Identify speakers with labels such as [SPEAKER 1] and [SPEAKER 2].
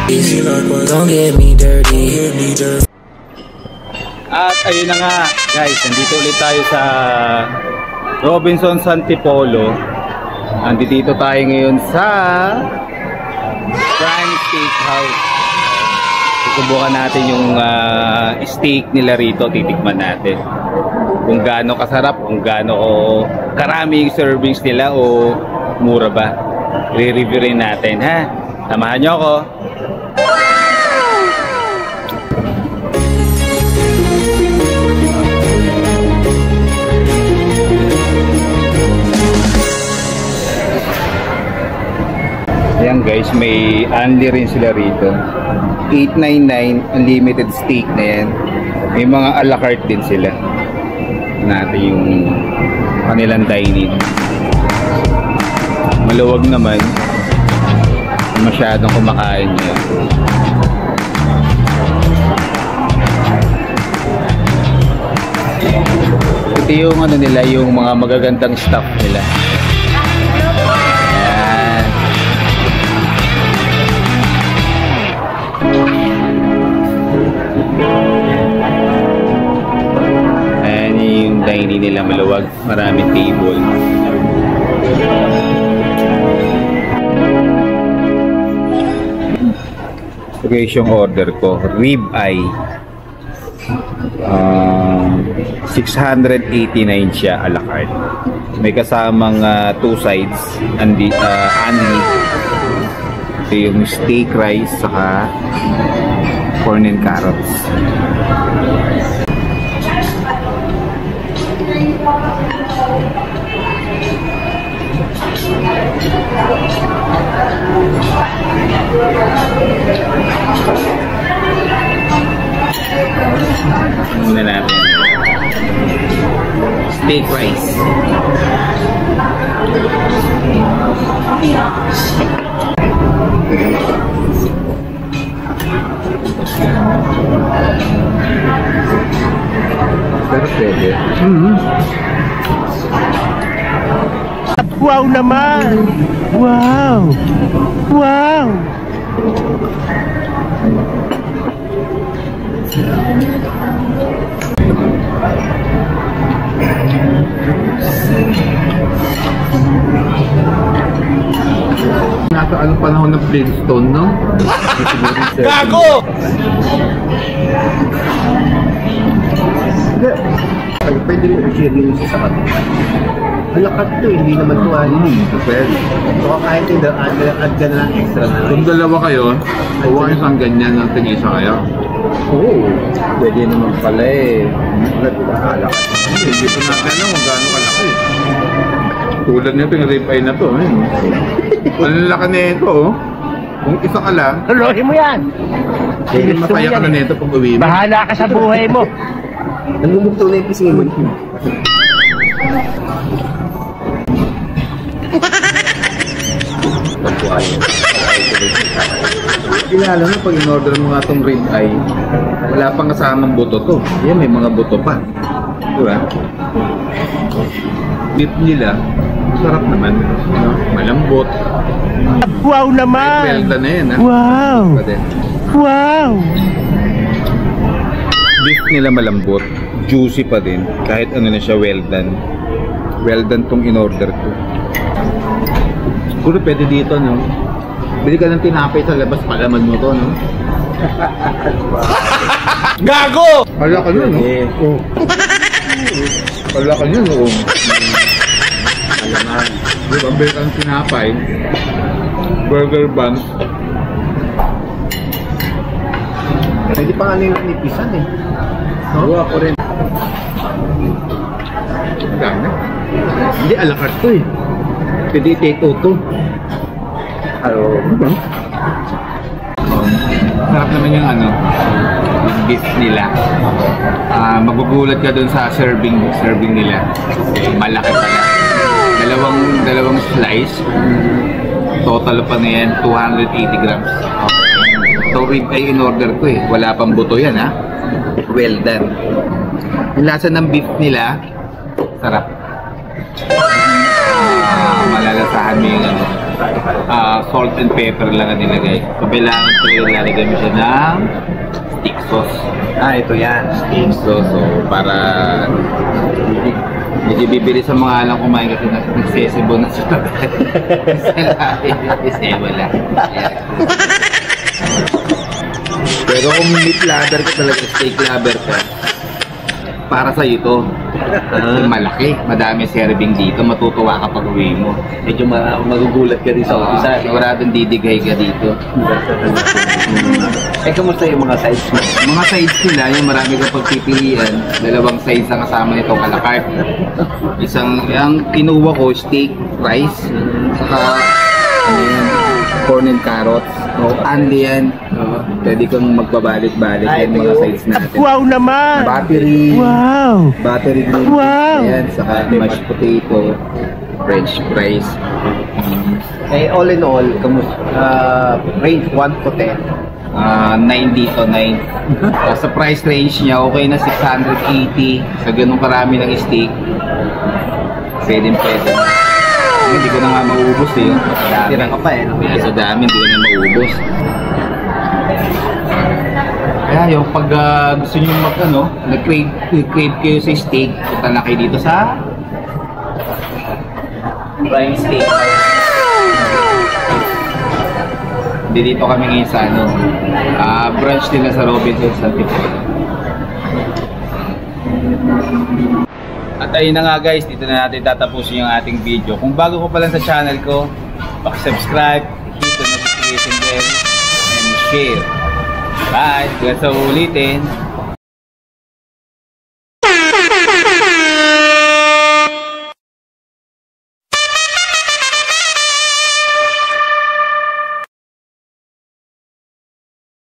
[SPEAKER 1] Don't get me dirty.
[SPEAKER 2] At ayun na nga guys, nandito ulit tayo sa Robinsons Antipolo. Nandito tayo ngayon sa Prime Steakhouse. Susubukan natin yung steak nila rito, titikman natin kung gaano kasarap, kung gaano karami yung servings nila o mura ba. I-review rin natin, ha? Samahan nyo ako. Ayan guys, may only rin sila rito. 899 unlimited steak na yan. May mga a la carte din sila. Natin yung kanilang dining. Maluwag naman. Masyadong kumakain niya. Ito yung ano nila, yung mga magagandang staff nila. Ayan yung dining nila, maluwag, maraming table. Okay, yung order ko, rib eye. 689 siya a la carte. May kasamang 2 sides, only. Ito yung steak rice saka corn and carrots. Muna natin steak rice. Pero pwede.
[SPEAKER 3] Wow naman! Wow! Wow!
[SPEAKER 2] Nasa anong panahon ng Flintstone, no?
[SPEAKER 3] Gago!
[SPEAKER 4] Pwede mo i-share yung isa sa kanila. Alakat to, hindi naman to
[SPEAKER 2] Pwede.
[SPEAKER 4] So kahit hindi, add ka na lang extra na.
[SPEAKER 2] Kung dalawa kayo, huwag kayo isang ganyan ng tig-isa kayo.
[SPEAKER 4] Oo, pwede naman pala eh. Alakat.
[SPEAKER 2] Hindi pa natin alam kung gaano kalaki. Tulad nito yung rib eye na to. Ang laki na ito, oh. Kung isa ka lang,
[SPEAKER 3] Tuloy mo yan!
[SPEAKER 2] masaya ka na nito pag uwi mo.
[SPEAKER 3] Bahala ka sa buhay mo!
[SPEAKER 4] Nangumugto na yung pisingin mo.
[SPEAKER 2] Kilala mo pag in-order mo nga itong rib eye, wala pang kasamang buto to. Yan, may mga buto pa. Diba? Beef nila, sarap naman. No? Malambot.
[SPEAKER 3] Wow naman!
[SPEAKER 2] Well done na yan, ha?
[SPEAKER 3] Wow! Wow!
[SPEAKER 2] Beef nila malambot, juicy pa din. Kahit ano na siya, well done. Well done tong in-order ko. Siguro pwede dito, no? Bili ka ng tinapay sa labas, palaman mo to, no?
[SPEAKER 3] Gago!
[SPEAKER 2] Hala ka nun, no? Oo. Hala ka nun, no? Alaman. Diba, bili ka ng tinapay, burger buns.
[SPEAKER 4] Pwede pa nga na yung nipisan eh. No?
[SPEAKER 2] Gawa ko rin. Ang dami. Hindi, a la carte to eh. Pwede i-take out to. Diba? Sarap naman yung ano, yung beef nila. Magugulat ka dun sa serving nila. Malaki pala. Dalawang slice. Total pa na yan, 280 grams. So rib eye in order ko eh. Wala pang buto yan, ha. Well done. Yung lasa ng beef nila, sarap. Malalasahan mo yung ano, Salt and pepper lang ang nilagay. Kailangan lalagay mo siya ng steak sauce.
[SPEAKER 4] Ito yan.
[SPEAKER 2] Steak sauce. So, para medyo bibili sa mga alang kumain kasi nagsesebo na sa tatay. Nagsesebo lang. Pero kung meat lover ka talaga, steak lover ka, para sa ito. Malaki, madami serving dito, matutuwa ka pag uwi mo.
[SPEAKER 4] Medyo magugulat ka din sa umpisa.
[SPEAKER 2] Siguradong didigay ka dito.
[SPEAKER 4] Kamusta yung mga sides mo?
[SPEAKER 2] Mga sides nila, yung marami kang pagpipilian, dalawang sides ang kasama nitong a la carte. Yung kinuha ko, steak, rice, saka corn and carrots. Andi yan. Pwede kang magbabalik-balik yung mga sides natin.
[SPEAKER 3] Wow naman!
[SPEAKER 2] Battery.
[SPEAKER 3] Wow!
[SPEAKER 2] Battery green.
[SPEAKER 3] Wow!
[SPEAKER 2] Ayan, saka mashed potato, french fries.
[SPEAKER 4] All in all, range 1 to 10.
[SPEAKER 2] 9 dito, 9. Sa price range niya, okay na 680. Sa ganun karami ng steak. Pwede. Hindi ko na nga mauubos eh.
[SPEAKER 4] Tira ka pa eh.
[SPEAKER 2] Sa dami, hindi ko na mauubos. Kaya yung pag gusto nyo nag-crave kayo sa steak, punta na kayo dito sa Prime Steak. Dito kami ngayon sa branch nila sa Robinsons Antipolo. At ayun na nga guys, dito na natin tatapusin yung ating video. Kung bago ko pa lang sa channel ko, paki-subscribe, hit the notification bell, and share. Bye! Hanggang sa ulitin.